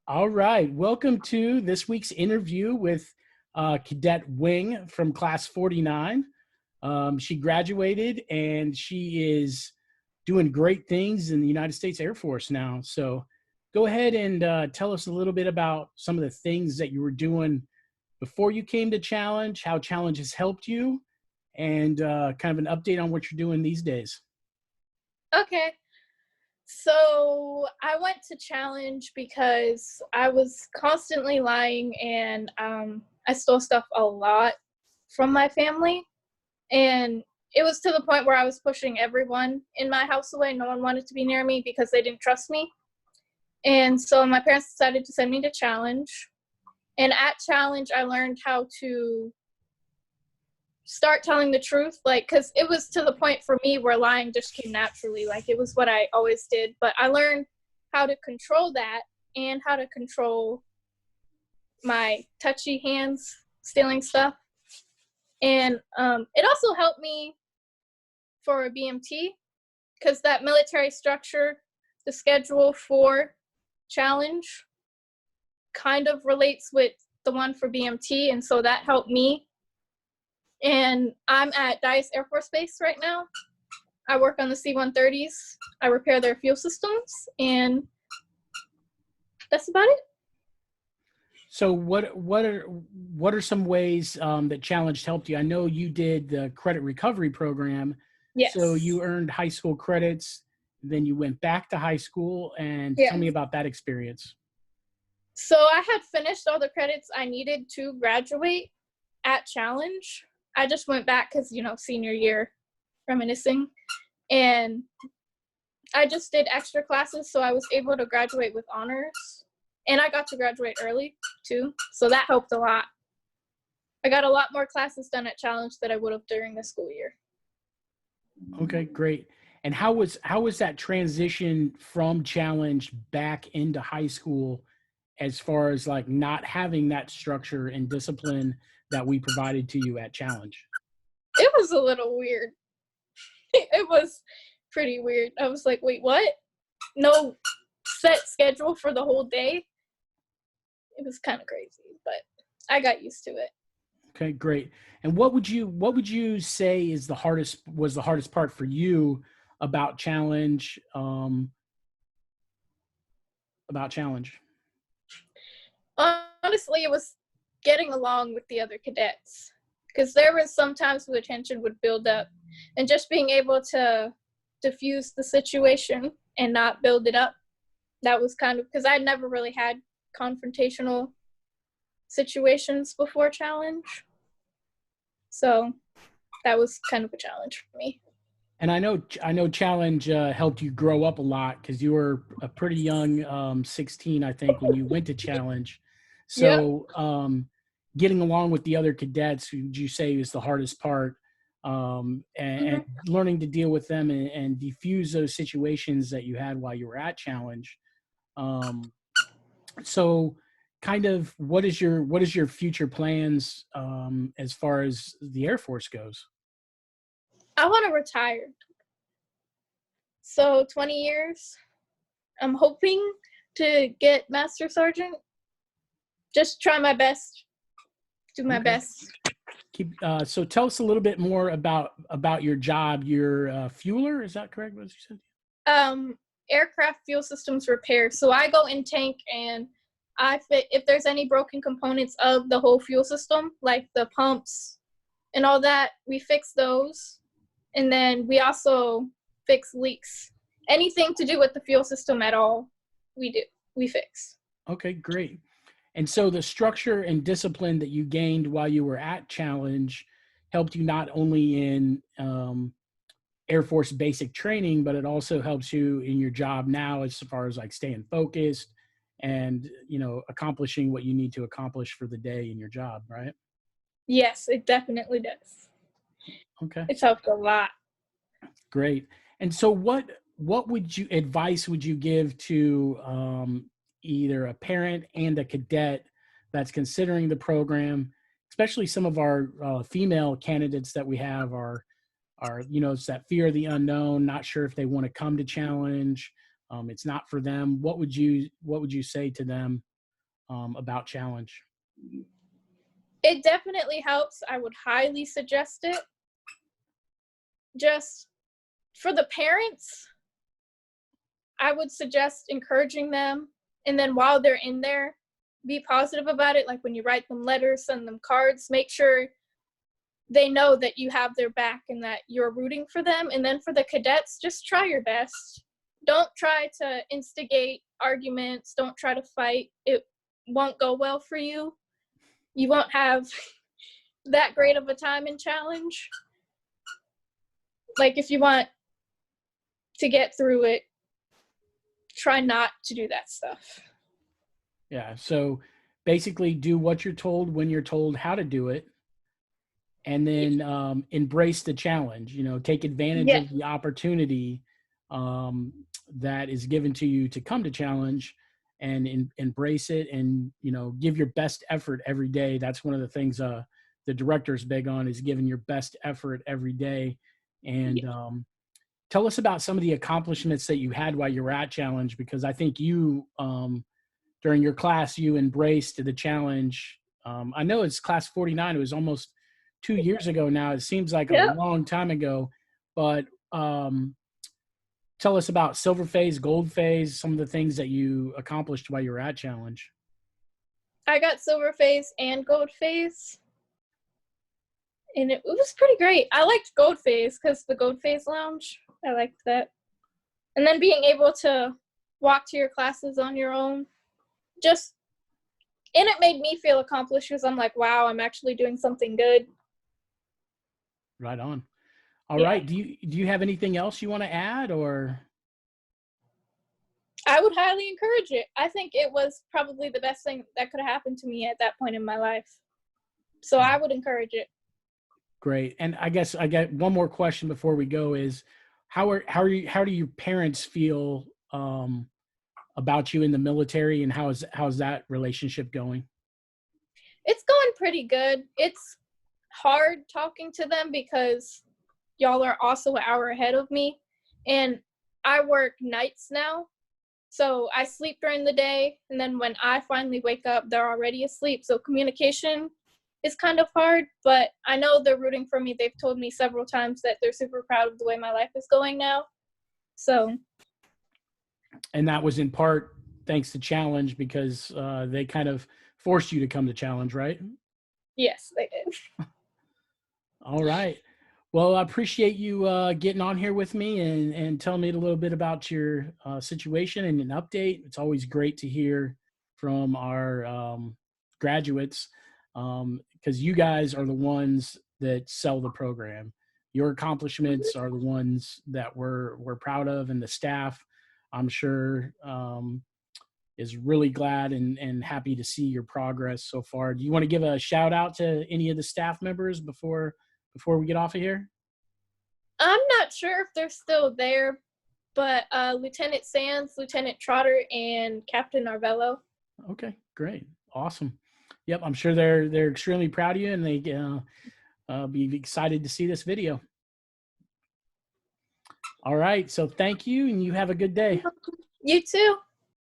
All right. Welcome to this week's interview with Cadet Wing from Class 49. She graduated and she is doing great things in the United States Air Force now. So go ahead and tell us a little bit about some of the things that you were doing before you came to Challenge, how Challenge has helped you, and kind of an update on what you're doing these days. Okay. So I went to Challenge because I was constantly lying and I stole stuff a lot from my family. And it was to the point where I was pushing everyone in my house away. No one wanted to be near me because they didn't trust me. And so my parents decided to send me to Challenge. And at Challenge, I learned how to start telling the truth, like, because it was to the point for me where lying just came naturally, like it was what I always did, but I learned how to control that and how to control my touchy hands stealing stuff. And it also helped me for a BMT because that military structure, the schedule for Challenge kind of relates with the one for BMT, and so that helped me. And I'm at Dice Air Force Base right now. I work on the C-130s. I repair their fuel systems, and that's about it. So what are some ways that Challenge helped you? I know you did the credit recovery program. Yes. So you earned high school credits, then you went back to high school, and Yeah. tell me about that experience. So I had finished all the credits I needed to graduate at Challenge. I just went back because, senior year reminiscing. And I just did extra classes, so I was able to graduate with honors. And I got to graduate early, too. So that helped a lot. I got a lot more classes done at Challenge than I would have during the school year. Okay, great. And how was that transition from Challenge back into high school, as far as like not having that structure and discipline that we provided to you at Challenge? It was a little weird. It was pretty weird. I was like, wait, what? No set schedule for the whole day? It was kind of crazy, but I got used to it. Okay, great. And what would you say is the hardest part for you about Challenge? About Challenge? Honestly, it was getting along with the other cadets, because there were some times where the tension would build up, and just being able to diffuse the situation and not build it up. That was kind of, because I'd never really had confrontational situations before Challenge. So that was kind of a challenge for me. And I know Challenge helped you grow up a lot, because you were a pretty young 16, I think, when you went to Challenge. So getting along with the other cadets, who would you say is the hardest part, and learning to deal with them and diffuse those situations that you had while you were at Challenge. So kind of what is your future plans as far as the Air Force goes? I want to retire. So 20 years. I'm hoping to get Master Sergeant. Just try my best. Do my best. So tell us a little bit more about your job. You're a fueler, is that correct? What you said? Aircraft fuel systems repair. So I go in tank and I fit if there's any broken components of the whole fuel system, like the pumps and all that, we fix those. And then we also fix leaks. Anything to do with the fuel system at all, we fix. Okay, great. And so the structure and discipline that you gained while you were at Challenge helped you not only in Air Force basic training, but it also helps you in your job now, as far as like staying focused and, accomplishing what you need to accomplish for the day in your job, right? Yes, it definitely does. Okay. It's helped a lot. Great. And so what advice would you give to either a parent and a cadet that's considering the program, especially some of our female candidates that we have are it's that fear of the unknown, not sure if they want to come to Challenge, it's not for them. What would you say to them about challenge? It definitely helps. I would highly suggest it. Just for the parents, I would suggest encouraging them. And then while they're in there, be positive about it. Like when you write them letters, send them cards, make sure they know that you have their back and that you're rooting for them. And then for the cadets, just try your best. Don't try to instigate arguments. Don't try to fight. It won't go well for you. You won't have that great of a time in challenge. Like if you want to get through it, try not to do that stuff. Yeah. So basically do what you're told when you're told how to do it. And then embrace the challenge, take advantage of the opportunity that is given to you to come to challenge and embrace it and, give your best effort every day. That's one of the things the director's big on, is giving your best effort every day. And tell us about some of the accomplishments that you had while you were at challenge, because I think you, during your class, you embraced the challenge. I know it's class 49. It was almost 2 years ago now. It seems like a long time ago, but tell us about silver phase, gold phase, some of the things that you accomplished while you were at challenge. I got silver phase and gold phase, and it was pretty great. I liked gold phase because the gold phase lounge, I liked that. And then being able to walk to your classes on your own, and it made me feel accomplished because I'm like, wow, I'm actually doing something good. Right on. All right. Do you have anything else you want to add, or? I would highly encourage it. I think it was probably the best thing that could have happened to me at that point in my life. So I would encourage it. Great. And I guess I got one more question before we go is how do your parents feel about you in the military, and how's that relationship going? It's going pretty good. It's hard talking to them because y'all are also an hour ahead of me, and I work nights now. So I sleep during the day, and then when I finally wake up, they're already asleep. So communication is kind of hard, but I know they're rooting for me. They've told me several times that they're super proud of the way my life is going now. So. And that was in part thanks to challenge, because they kind of forced you to come to challenge, right? Yes, they did. All right. Well, I appreciate you getting on here with me and telling me a little bit about your situation and an update. It's always great to hear from our graduates, because you guys are the ones that sell the program. Your accomplishments are the ones that we're proud of, and the staff, I'm sure, is really glad and happy to see your progress so far. Do you want to give a shout out to any of the staff members before we get off of here? I'm not sure if they're still there, but Lieutenant Sands, Lieutenant Trotter, and Captain Arvello. Okay, great. Awesome. Yep, I'm sure they're extremely proud of you, and they be excited to see this video. All right, so thank you, and you have a good day. You too.